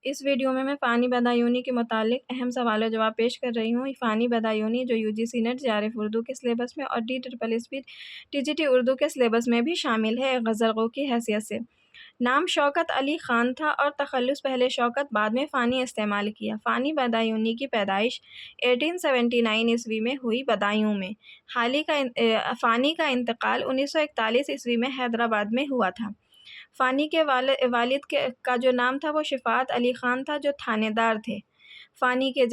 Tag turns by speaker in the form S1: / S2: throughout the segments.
S1: اس video میں فانی بدایونی کے متعلق اہم سوال و جواب پیش کر رہی ہوں۔ فانی بدایونی جو UGC نیٹ JRF اردو کے سلیبس میں اور DSSS TGT اردو کے سلیبس میں بھی شامل ہے۔ ایک غزل گو کی حیثیت سے نام شوکت علی خان تھا اور تخلص پہلے شوکت بعد میں فانی استعمال کیا۔ فانی بدایونی کی پیدائش 1879 عیسوی میں ہوئی بدایوں میں۔ فانی کا انتقال 1941 عیسوی میں حیدرآباد میں ہوا تھا۔ فانی کے والد کا جو نام تھا وہ شفاعت علی خان تھا جو تھانے دار تھے۔ فانی کے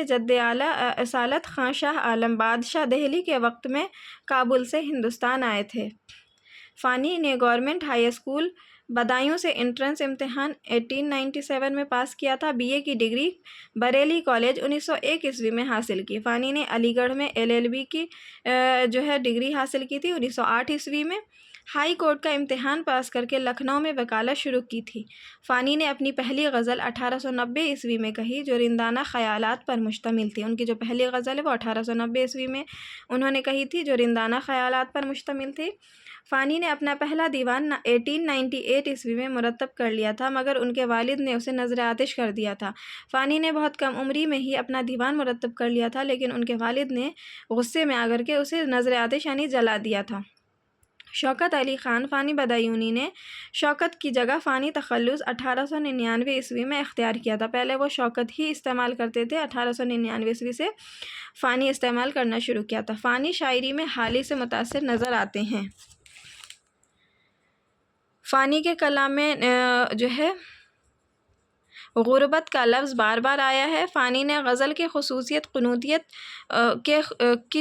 S1: جد اعلیٰ اصالت خان شاہ عالم بادشاہ دہلی کے وقت میں کابل سے ہندوستان آئے تھے۔ فانی نے گورنمنٹ ہائی اسکول بدایوں سے انٹرنس امتحان 1897 میں پاس کیا تھا۔ BA کی ڈگری بریلی کالج 1901 عیسوی میں حاصل کی۔ فانی نے علی گڑھ میں LLB کی ڈگری حاصل کی تھی 1908 عیسوی میں۔ ہائی کورٹ کا امتحان پاس کر کے لکھنؤ میں وکالت شروع کی تھی۔ فانی نے اپنی پہلی غزل 1890 عیسوی میں کہی جو رندانہ خیالات پر مشتمل تھی۔ ان کی جو پہلی غزل ہے وہ 1890 عیسوی میں انہوں نے کہی تھی جو رندانہ خیالات پر مشتمل تھی۔ فانی نے اپنا پہلا دیوان 1898 عیسوی میں مرتب کر لیا تھا مگر ان کے والد نے اسے نذر آتش کر دیا تھا۔ فانی نے بہت کم عمری میں ہی اپنا دیوان مرتب کر لیا تھا لیکن ان کے والد نے غصے میں آ کر کے اسے نذر آتش جلا دیا تھا۔ شوکت علی خان فانی بدایونی نے شوکت کی جگہ فانی تخلص 1899 عیسوی میں اختیار کیا تھا۔ پہلے وہ شوکت ہی استعمال کرتے تھے، 1899 عیسوی سے فانی استعمال کرنا شروع کیا تھا۔ فانی شاعری میں حالی سے متاثر نظر آتے ہیں۔ فانی کے کلام میں غربت کا لفظ بار بار آیا ہے۔ فانی نے غزل کی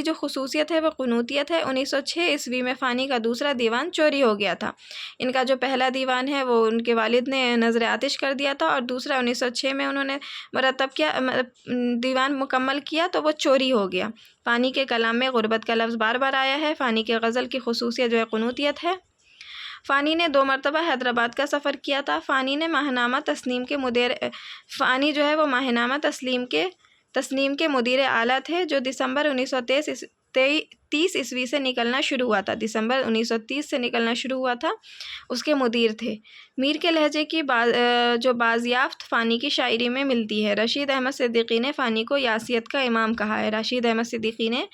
S1: جو خصوصیت ہے وہ قنوتیت ہے۔ 1906 عیسوی میں فانی کا دوسرا دیوان چوری ہو گیا تھا۔ ان کا جو پہلا دیوان ہے وہ ان کے والد نے نذر آتش کر دیا تھا اور دوسرا 1906 میں انہوں نے مرتب کیا، دیوان مکمل کیا تو وہ چوری ہو گیا۔ فانی کے کلام میں غربت کا لفظ بار بار آیا ہے۔ فانی کے غزل کی خصوصیت قنوتیت ہے۔ فانی نے 2 مرتبہ حیدرآباد کا سفر کیا تھا۔ فانی ماہنامہ تسنیم کے مدیر اعلیٰ تھے جو دسمبر 1930 عیسوی سے نکلنا شروع ہوا تھا۔ دسمبر 1930 سے نکلنا شروع ہوا تھا، اس کے مدیر تھے۔ میر کے لہجے کی جو بازیافت فانی کی شاعری میں ملتی ہے۔ رشید احمد صدیقی نے فانی کو یاسیات کا امام کہا ہے۔ رشید احمد صدیقی نے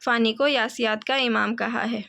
S1: فانی کو یاسیات کا امام کہا ہے۔